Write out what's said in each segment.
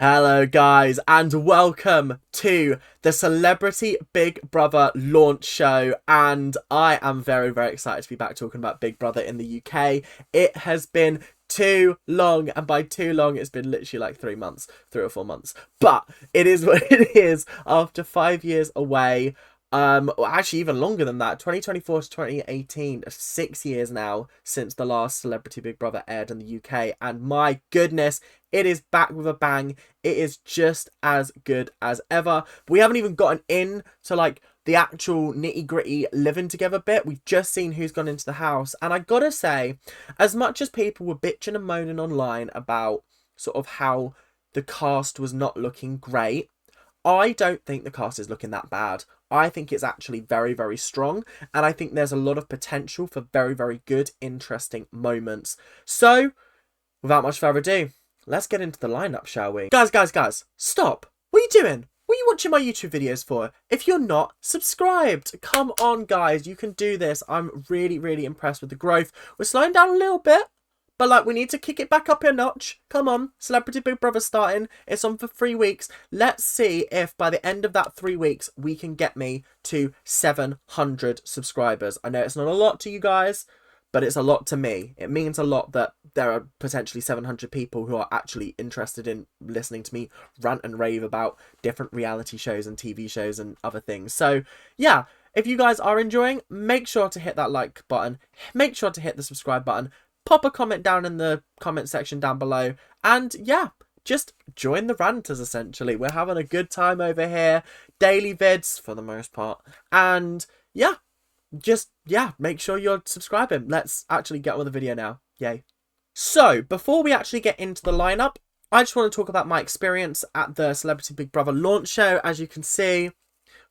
Hello guys and welcome to the Celebrity Big Brother launch show, and I am very excited to be back talking about Big Brother in the UK. It has been too long, and by too long it's been literally like 3 months, 3 or 4 months, but it is what it is after 5 years away. Well, actually even longer than that, 2024 to 2018, 6 years now since the last Celebrity Big Brother aired in the UK, and my goodness, it is back with a bang. It is just as good as ever. But we haven't even gotten in to like the actual nitty gritty living together bit. We've just seen who's gone into the house, and I gotta say, as much as people were bitching and moaning online about sort of how the cast was not looking great, I don't think the cast is looking that bad. I think it's actually very strong, and I think there's a lot of potential for very good, interesting moments. So, without much further ado, let's get into the lineup, shall we? Guys, stop! What are you doing? What are you watching my YouTube videos for? If you're not subscribed, come on, guys, you can do this. I'm really impressed with the growth. We're slowing down a little bit, but like, we need to kick it back up a notch. Come on, Celebrity Big Brother starting. It's on for 3 weeks. Let's see if by the end of that 3 weeks, we can get me to 700 subscribers. I know it's not a lot to you guys, but it's a lot to me. It means a lot that there are potentially 700 people who are actually interested in listening to me rant and rave about different reality shows and TV shows and other things. So yeah, if you guys are enjoying, make sure to hit that like button. Make sure to hit the subscribe button. Pop a comment down in the comment section down below, and yeah, just join the ranters. Essentially, we're having a good time over here. Daily vids for the most part, and yeah, make sure you're subscribing. Let's actually get on with the video now. Yay. So before we actually get into the lineup, I just want to talk about my experience at the Celebrity Big Brother launch show. As you can see,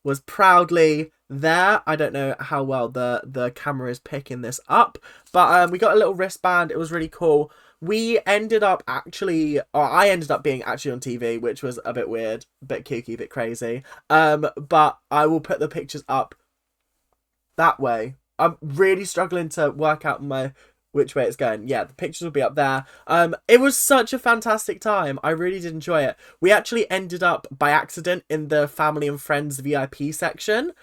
was proudly there. I don't know how well the camera is picking this up, but we got a little wristband. It was really cool. We ended up actually, or I ended up being actually on TV, which was a bit weird, a bit kooky, a bit crazy. But I will put the pictures up that way. I'm really struggling to work out which way it's going. Yeah, the pictures will be up there. It was such a fantastic time. I really did enjoy it. We actually ended up by accident in the family and friends VIP section,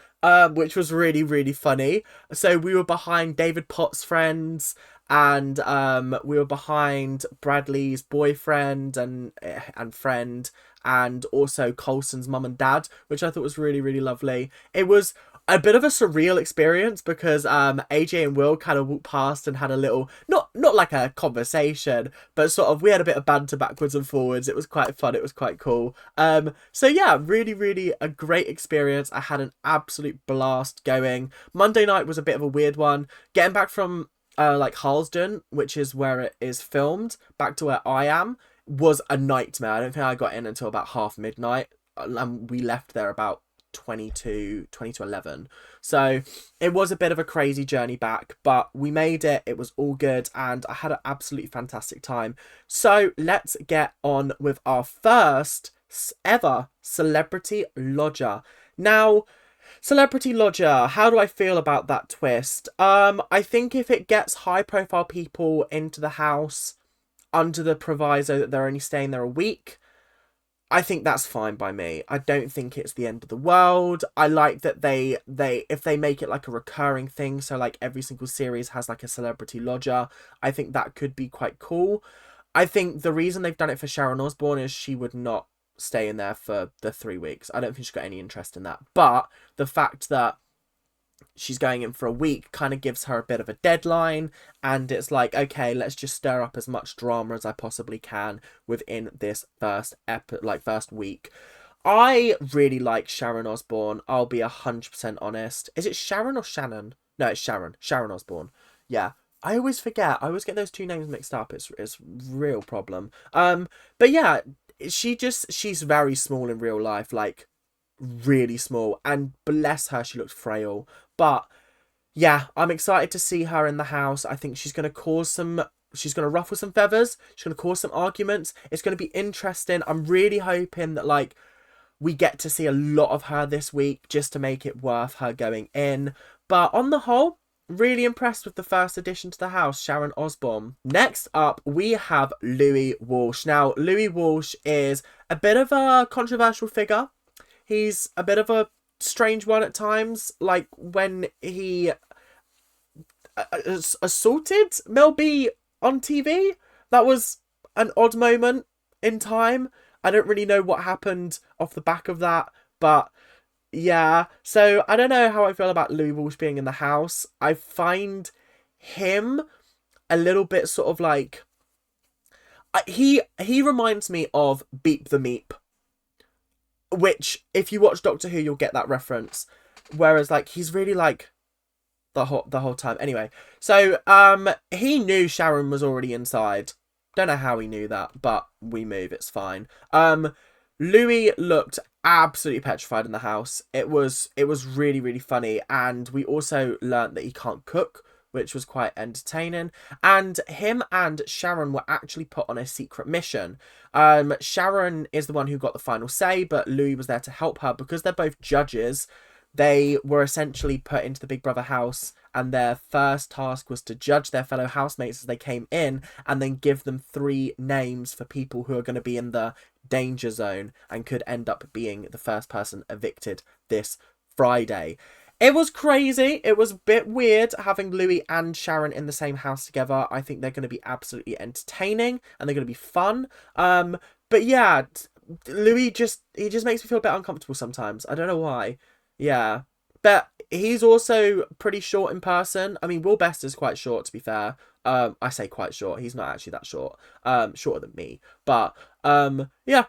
which was really funny. So we were behind David Pott's friends, and we were behind Bradley's boyfriend and friend, and also Coulson's mum and dad, which I thought was really lovely. It was a bit of a surreal experience because AJ and Will kind of walked past and had a little, not like a conversation, but sort of, we had a bit of banter backwards and forwards. It was quite fun. It was quite cool. So yeah, really a great experience. I had an absolute blast going. Monday night was a bit of a weird one. Getting back from like Harlesden, which is where it is filmed, back to where I am, was a nightmare. I don't think I got in until about half midnight, and we left there about 20 to 11. So it was a bit of a crazy journey back, but we made it. It was all good, and I had an absolutely fantastic time. So let's get on with our first ever Celebrity Lodger. Now, Celebrity Lodger, how do I feel about that twist? I think if it gets high profile people into the house under the proviso that they're only staying there a week, I think that's fine by me. I don't think it's the end of the world. I like that they if they make it like a recurring thing, so like every single series has like a Celebrity Lodger, I think that could be quite cool. I think the reason they've done it for Sharon Osborne is she would not stay in there for the 3 weeks. I don't think she's got any interest in that. But the fact that she's going in for a week kind of gives her a bit of a deadline, and it's like, okay, let's just stir up as much drama as I possibly can within this first week. I really like Sharon Osborne. I'll be 100% honest. Is it Sharon or Shannon? No, it's Sharon Osborne. Yeah, I always forget. I always get those two names mixed up. It's a real problem. But yeah, she's very small in real life, like really small, and bless her, she looks frail. But yeah, I'm excited to see her in the house. I think she's going to ruffle some feathers. She's going to cause some arguments. It's going to be interesting. I'm really hoping that like we get to see a lot of her this week just to make it worth her going in. But on the whole, really impressed with the first addition to the house, Sharon Osborne. Next up, we have Louis Walsh. Now, Louis Walsh is a bit of a controversial figure. He's a bit of a strange one at times, like when he assaulted Mel B on TV. That was an odd moment in time. I don't really know what happened off the back of that, but yeah. So I don't know how I feel about Louis Walsh being in the house. I find him a little bit sort of like he reminds me of Beep the Meep, which if you watch Doctor Who, you'll get that reference. Whereas like he's really like the whole time. Anyway, so he knew Sharon was already inside. Don't know how he knew that, but we move, it's fine. Louis looked absolutely petrified in the house. It was really, really funny, and we also learnt that he can't cook, which was quite entertaining. And him and Sharon were actually put on a secret mission. Sharon is the one who got the final say, but Louis was there to help her because they're both judges. They were essentially put into the Big Brother house, and their first task was to judge their fellow housemates as they came in and then give them 3 names for people who are going to be in the danger zone and could end up being the first person evicted this Friday. It was crazy. It was a bit weird having Louis and Sharon in the same house together. I think they're going to be absolutely entertaining and they're going to be fun. But yeah, Louis he just makes me feel a bit uncomfortable sometimes. I don't know why. Yeah, but he's also pretty short in person. I mean, Will Best is quite short, to be fair. I say quite short. He's not actually that short. Shorter than me. But yeah,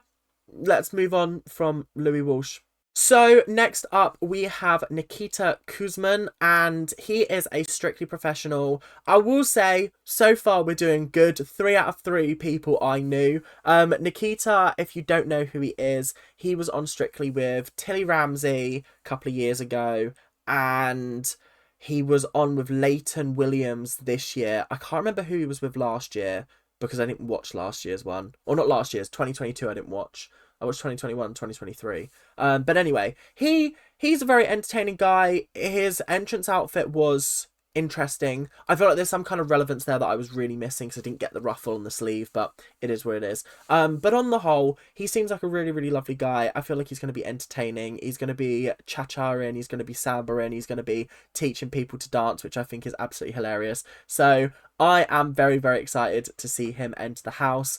let's move on from Louis Walsh. So next up, we have Nikita Khan, and he is a Strictly Professional. I will say, so far we're doing good. 3 out of 3 people I knew. Nikita, if you don't know who he is, he was on Strictly with Tilly Ramsey a couple of years ago, and he was on with Leighton Williams this year. I can't remember who he was with last year, because I didn't watch last year's one. Or not last year's, 2022 I didn't watch. I watched 2021, 2023. But anyway, he's a very entertaining guy. His entrance outfit was interesting. I feel like there's some kind of relevance there that I was really missing because I didn't get the ruffle on the sleeve, but it is what it is. But on the whole, he seems like a really, really lovely guy. I feel like he's going to be entertaining. He's going to be cha-cha-ing, he's going to be samba-ing, he's going to be teaching people to dance, which I think is absolutely hilarious. So I am very, very excited to see him enter the house.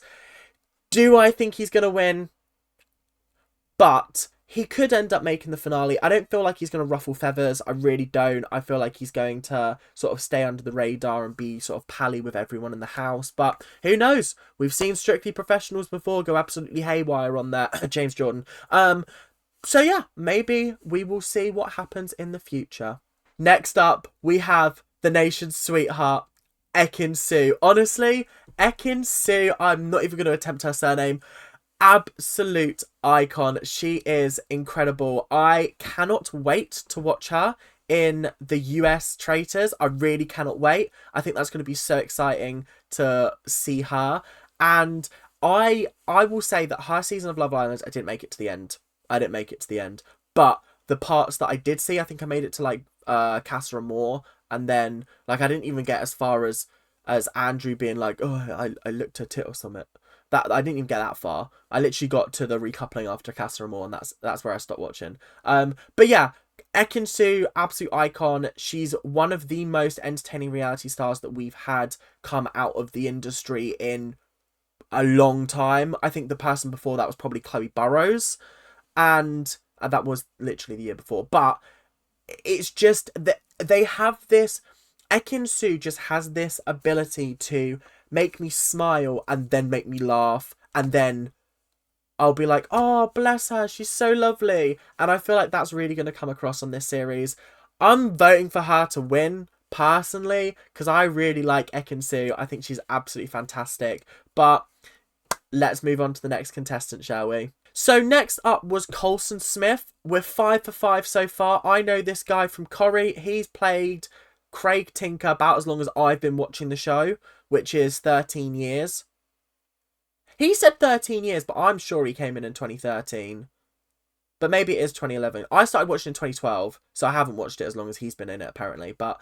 Do I think he's going to win? But he could end up making the finale. I don't feel like he's going to ruffle feathers. I really don't. I feel like he's going to sort of stay under the radar and be sort of pally with everyone in the house. But who knows? We've seen Strictly Professionals before go absolutely haywire on that. James Jordan. So yeah, maybe we will see what happens in the future. Next up, we have the nation's sweetheart, Ekey Su. Honestly, Ekey Su, I'm not even going to attempt her surname. Absolute icon. She is incredible. I cannot wait to watch her in the US Traitors. I really cannot wait. I think that's going to be so exciting to see her. And I will say that her season of Love Island, I didn't make it to the end. But the parts that I did see, I think I made it to like Casa Amor, and then like I didn't even get as far as Andrew being like, oh, I looked her tit or something. That I didn't even get that far. I literally got to the recoupling after Casa Amor, and that's where I stopped watching. But yeah, Ekey Su, absolute icon. She's one of the most entertaining reality stars that we've had come out of the industry in a long time. I think the person before that was probably Chloe Burrows, and that was literally the year before. But it's just that they have this. Ekey Su just has this ability to make me smile and then make me laugh, and then I'll be like, oh, bless her, she's so lovely. And I feel like that's really going to come across on this series. I'm voting for her to win, personally, because I really like Ekey Su. I think she's absolutely fantastic. But let's move on to the next contestant, shall we? So next up was Coulson Smith. We're 5 for 5 so far. I know this guy from Corrie. He's played Craig Tinker about as long as I've been watching the show, which is 13 years. He said 13 years, but I'm sure he came in 2013. But maybe it is 2011. I started watching in 2012, so I haven't watched it as long as he's been in it, apparently. But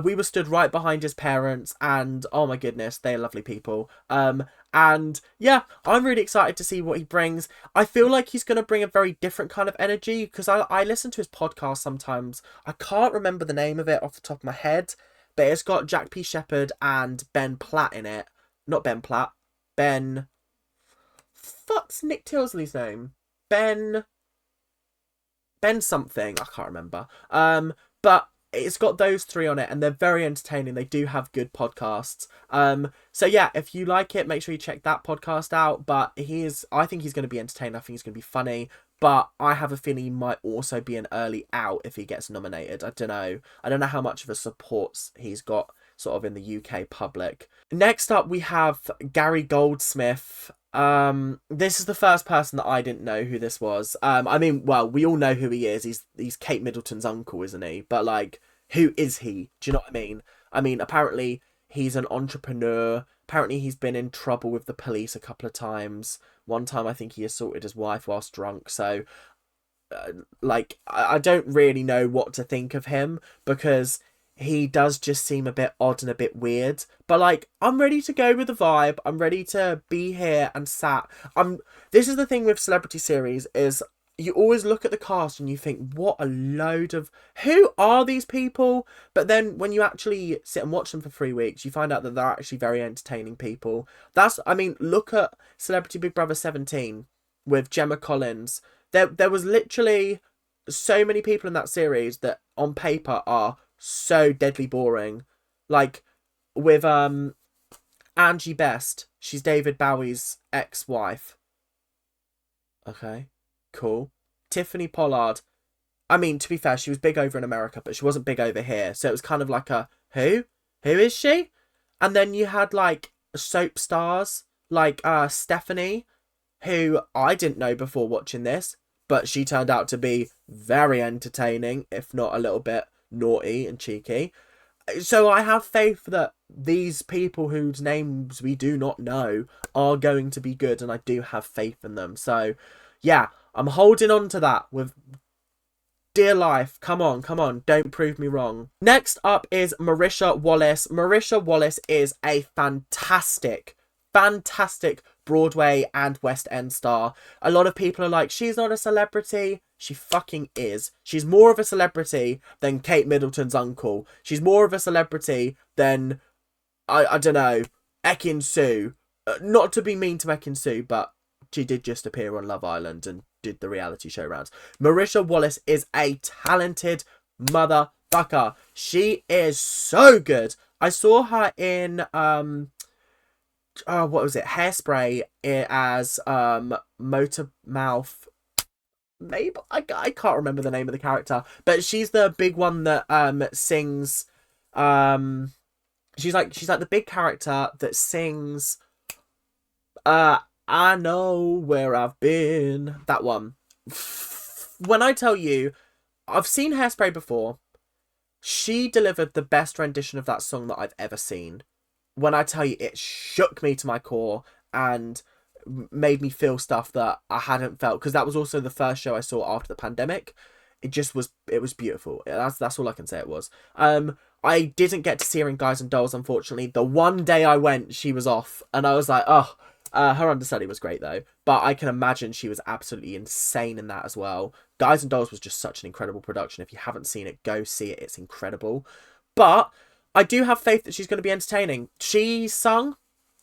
we were stood right behind his parents, and oh my goodness, they're lovely people. And yeah, I'm really excited to see what he brings. I feel like he's going to bring a very different kind of energy, because I listen to his podcast sometimes. I can't remember the name of it off the top of my head, but it's got Jack P. Shepherd and Ben Platt in it. Not Ben Platt. Ben... Fuck's Nick Tilsley's name? Ben something, I can't remember. But it's got those three on it, and they're very entertaining. They do have good podcasts. So yeah, if you like it, make sure you check that podcast out. But I think he's going to be entertaining. I think he's going to be funny. But I have a feeling he might also be an early out if he gets nominated. I don't know. I don't know how much of a support he's got sort of in the UK public. Next up, we have Gary Goldsmith. This is the first person that I didn't know who this was. I mean, well, we all know who he is. He's Kate Middleton's uncle, isn't he? But like, who is he? Do you know what I mean? I mean, apparently he's an entrepreneur. Apparently he's been in trouble with the police a couple of times. One time I think he assaulted his wife whilst drunk. So, like, I don't really know what to think of him, because he does just seem a bit odd and a bit weird. But like, I'm ready to go with the vibe. I'm ready to be here and sat. This is the thing with celebrity series, is you always look at the cast and you think, what a load of... Who are these people? But then when you actually sit and watch them for 3 weeks, you find out that they're actually very entertaining people. I mean, look at Celebrity Big Brother 17 with Gemma Collins. There was literally so many people in that series that on paper are so deadly boring. Like with Angie Best, she's David Bowie's ex-wife. Okay, cool. Tiffany Pollard, I mean, to be fair, she was big over in America, but she wasn't big over here, so it was kind of like a who is she? And then you had like soap stars like Stephanie, who I didn't know before watching this, but she turned out to be very entertaining, if not a little bit naughty and cheeky. So I have faith that these people whose names we do not know are going to be good, and I do have faith in them. So yeah, I'm holding on to that with dear life. Come on, don't prove me wrong. Next up is Marisha Wallace. Marisha Wallace is a fantastic Broadway and West End star. A lot of people are like, she's not a celebrity. She fucking is. She's more of a celebrity than Kate Middleton's uncle. She's more of a celebrity than, I don't know, Ekey Su. Not to be mean to Ekey Su, but she did just appear on Love Island and did the reality show rounds. Marisha Wallace is a talented motherfucker. She is so good. I saw her in what was it? Hairspray as Motor Mouth. Maybe I can't remember the name of the character, but she's the big one that sings. She's like the big character that sings. I know where I've been. That one. When I tell you, I've seen Hairspray before. She delivered the best rendition of that song that I've ever seen. When I tell you, it shook me to my core and made me feel stuff that I hadn't felt, because that was also the first show I saw after the pandemic. It was beautiful. That's all I can say it was. I didn't get to see her in Guys and Dolls, unfortunately. The one day I went, she was off, and I was like, oh, her understudy was great though, but I can imagine she was absolutely insane in that as well. Guys and Dolls was just such an incredible production. If you haven't seen it, go see it. It's incredible. But I do have faith that she's going to be entertaining. She sung,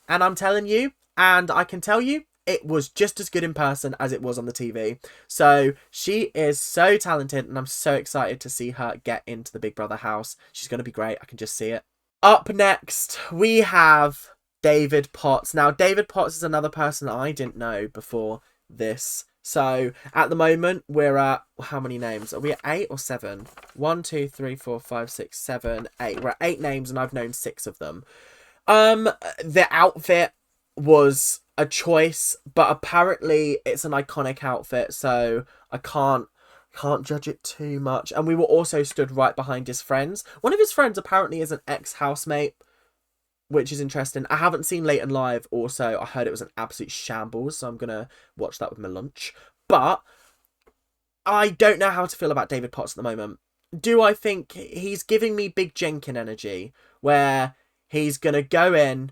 and I'm telling you, and I can tell you, it was just as good in person as it was on the TV. So she is so talented, and I'm so excited to see her get into the Big Brother house. She's going to be great. I can just see it. Up next, we have David Potts. Now, David Potts is another person I didn't know before this. So at the moment, we're at, how many names? Are we at 8 or 7? 1, 2, 3, 4, 5, 6, 7, 8. We're at 8 names, and I've known 6 of them. The outfit was a choice, but apparently it's an iconic outfit, so I can't judge it too much. And we were also stood right behind his friends. One of his friends apparently is an ex-housemate, which is interesting. I haven't seen Leighton Live also. I heard it was an absolute shambles, so I'm going to watch that with my lunch. But I don't know how to feel about David Potts at the moment. Do I think he's giving me big Jenkin energy, where he's going to go in,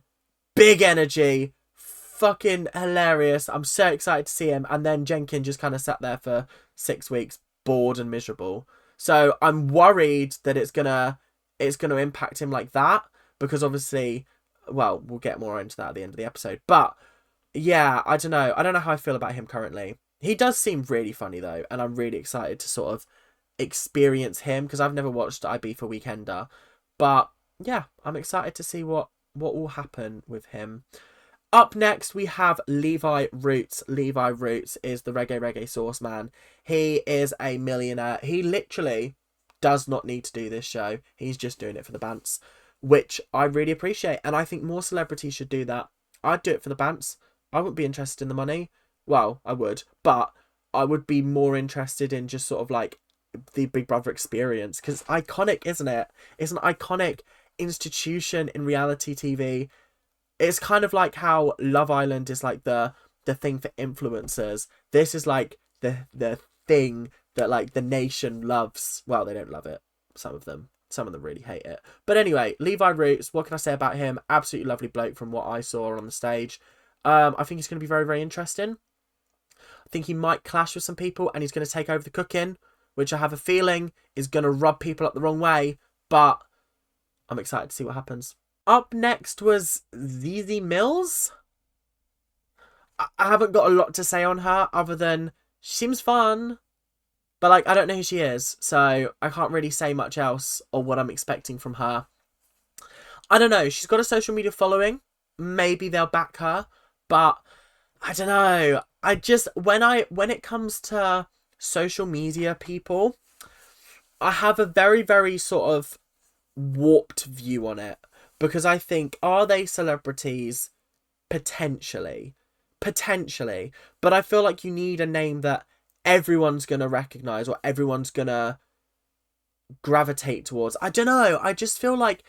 big energy, fucking hilarious. I'm so excited to see him. And then Jenkin just kind of sat there for 6 weeks, bored and miserable. So I'm worried that it's gonna impact him like that, because obviously, well, we'll get more into that at the end of the episode. But yeah, I don't know. I don't know how I feel about him currently. He does seem really funny though, and I'm really excited to sort of experience him, because I've never watched IB for Weekender. But yeah, I'm excited to see what will happen with him. Up next, we have Levi Roots. Levi Roots is the reggae sauce man. He is a millionaire. He literally does not need to do this show. He's just doing it for the bants, which I really appreciate. And I think more celebrities should do that. I'd do it for the bants. I wouldn't be interested in the money. Well, I would, but I would be more interested in just sort of like the Big Brother experience, because it's iconic, isn't it? It's an iconic institution in reality TV. It's kind of like how Love Island is like the thing for influencers. This is like the thing that like the nation loves. Well, they don't love it. Some of them really hate it. But anyway, Levi Roots, what can I say about him? Absolutely lovely bloke from what I saw on the stage. I think he's going to be very, very interesting. I think he might clash with some people, and he's going to take over the cooking, which I have a feeling is going to rub people up the wrong way. But I'm excited to see what happens. Up next was Zeezy Mills. I haven't got a lot to say on her other than she seems fun, but like I don't know who she is, so I can't really say much else or what I'm expecting from her. I don't know. She's got a social media following. Maybe they'll back her, but I don't know. I just when it comes to social media people, I have a very, very sort of warped view on it. Because I think, are they celebrities? Potentially. But I feel like you need a name that everyone's going to recognise or everyone's going to gravitate towards. I don't know. I just feel like,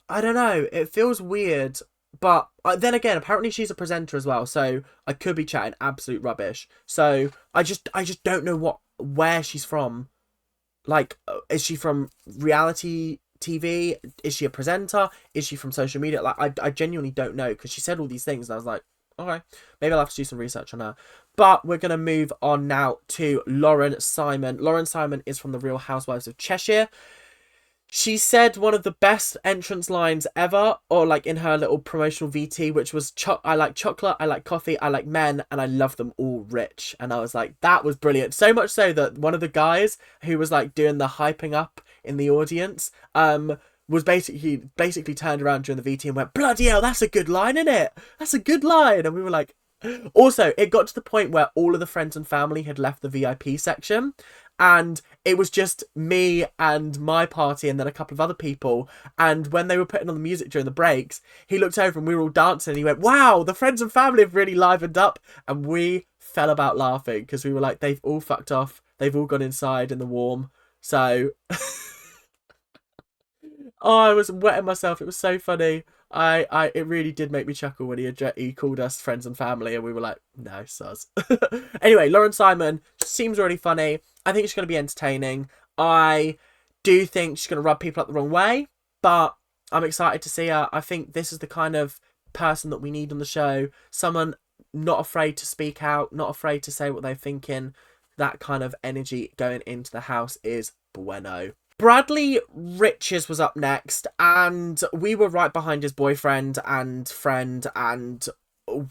I don't know. It feels weird. But then again, apparently she's a presenter as well. So I could be chatting absolute rubbish. So I just don't know where she's from. Like, is she from reality TV? Is she a presenter? Is she from social media? Like, I genuinely don't know, because she said all these things and I was like, okay, maybe I'll have to do some research on her. But we're going to move on now to Lauren Simon. Lauren Simon is from The Real Housewives of Cheshire. She said one of the best entrance lines ever, or like in her little promotional VT, which was, I like chocolate, I like coffee, I like men, and I love them all rich. And I was like, that was brilliant. So much so that one of the guys who was like doing the hyping up in the audience, was basically turned around during the VT and went, bloody hell, that's a good line, isn't it? That's a good line. And we were like, also, it got to the point where all of the friends and family had left the VIP section, and it was just me and my party and then a couple of other people. And when they were putting on the music during the breaks, he looked over and we were all dancing and he went, wow, the friends and family have really livened up. And we fell about laughing, because we were like, they've all fucked off. They've all gone inside in the warm. So oh, I was wetting myself. It was so funny. It really did make me chuckle when he called us friends and family, and we were like, no, sus. Anyway, Lauren Simon seems really funny. I think she's going to be entertaining. I do think she's going to rub people up the wrong way, but I'm excited to see her. I think this is the kind of person that we need on the show. Someone not afraid to speak out, not afraid to say what they're thinking. That kind of energy going into the house is bueno. Bradley Riches was up next, and we were right behind his boyfriend and friend, and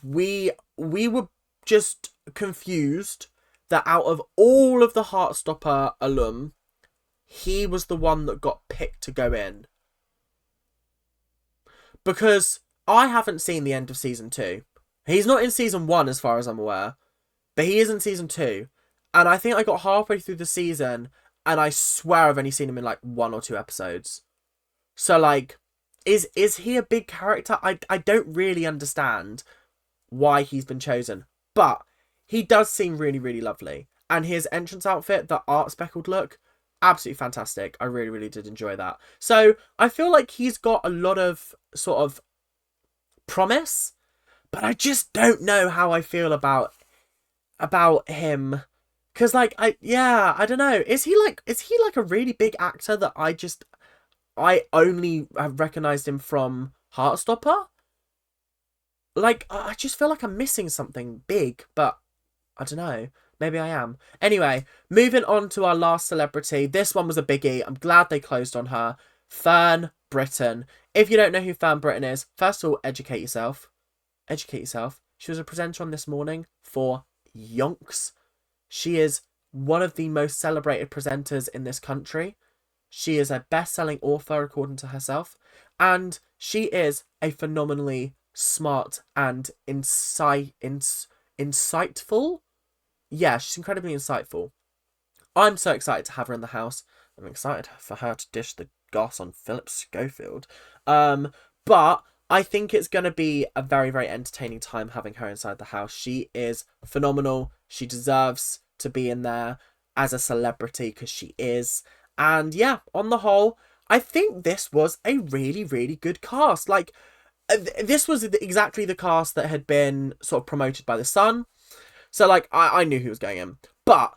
we were just confused that out of all of the Heartstopper alum, he was the one that got picked to go in. Because I haven't seen the end of season 2. He's not in season 1 as far as I'm aware, but he is in season 2. And I think I got halfway through the season, and I swear I've only seen him in like 1 or 2 episodes. So like, is he a big character? I don't really understand why he's been chosen. But he does seem really, really lovely. And his entrance outfit, the art speckled look, absolutely fantastic. I really, really did enjoy that. So I feel like he's got a lot of sort of promise, but I just don't know how I feel about him Because, like, I don't know. Is he like a really big actor that I only have recognized him from Heartstopper? Like, I just feel like I'm missing something big, but I don't know. Maybe I am. Anyway, moving on to our last celebrity. This one was a biggie. I'm glad they closed on her. Fern Britton. If you don't know who Fern Britton is, first of all, educate yourself. Educate yourself. She was a presenter on This Morning for yonks. She is one of the most celebrated presenters in this country. She is a best-selling author, according to herself. And she is a phenomenally smart and insightful. Yeah, she's incredibly insightful. I'm so excited to have her in the house. I'm excited for her to dish the goss on Philip Schofield. But I think it's going to be a very, very entertaining time having her inside the house. She is phenomenal. She deserves to be in there as a celebrity because she is. And yeah, on the whole, I think this was a really, really good cast. Like, this was exactly the cast that had been sort of promoted by The Sun. So, like, I knew who was going in. But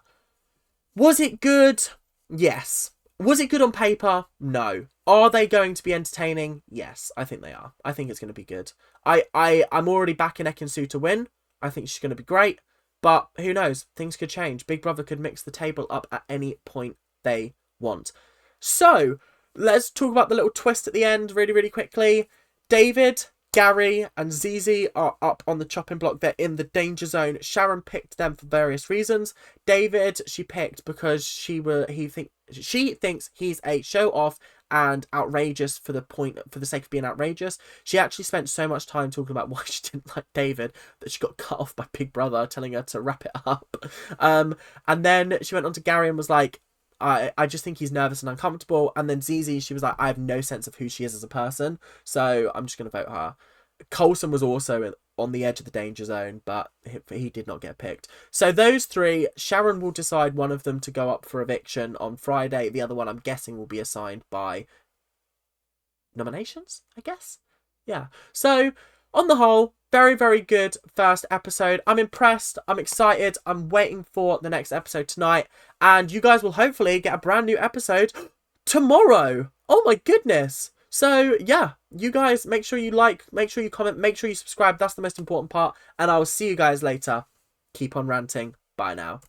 was it good? Yes. Was it good on paper? No. Are they going to be entertaining? Yes, I think they are. I think it's going to be good. I'm already backing Ekey Su to win. I think she's going to be great. But who knows? Things could change. Big Brother could mix the table up at any point they want. So, let's talk about the little twist at the end really, really quickly. David, Gary and Zeezy are up on the chopping block. They're in the danger zone. Sharon picked them for various reasons. David, she picked because she thinks he's a show off and outrageous for the sake of being outrageous. She actually spent so much time talking about why she didn't like David that she got cut off by Big Brother telling her to wrap it up. And then she went on to Gary and was like, I just think he's nervous and uncomfortable. And then Zeezy, she was like, I have no sense of who she is as a person, so I'm just going to vote her. Coulson was also on the edge of the danger zone, but he did not get picked. So those three, Sharon will decide one of them to go up for eviction on Friday. The other one, I'm guessing, will be assigned by nominations, I guess. Yeah. So, on the whole, very, very good first episode. I'm impressed. I'm excited. I'm waiting for the next episode tonight. And you guys will hopefully get a brand new episode tomorrow. Oh my goodness. So, yeah, you guys, make sure you like, make sure you comment, make sure you subscribe. That's the most important part. And I will see you guys later. Keep on ranting. Bye now.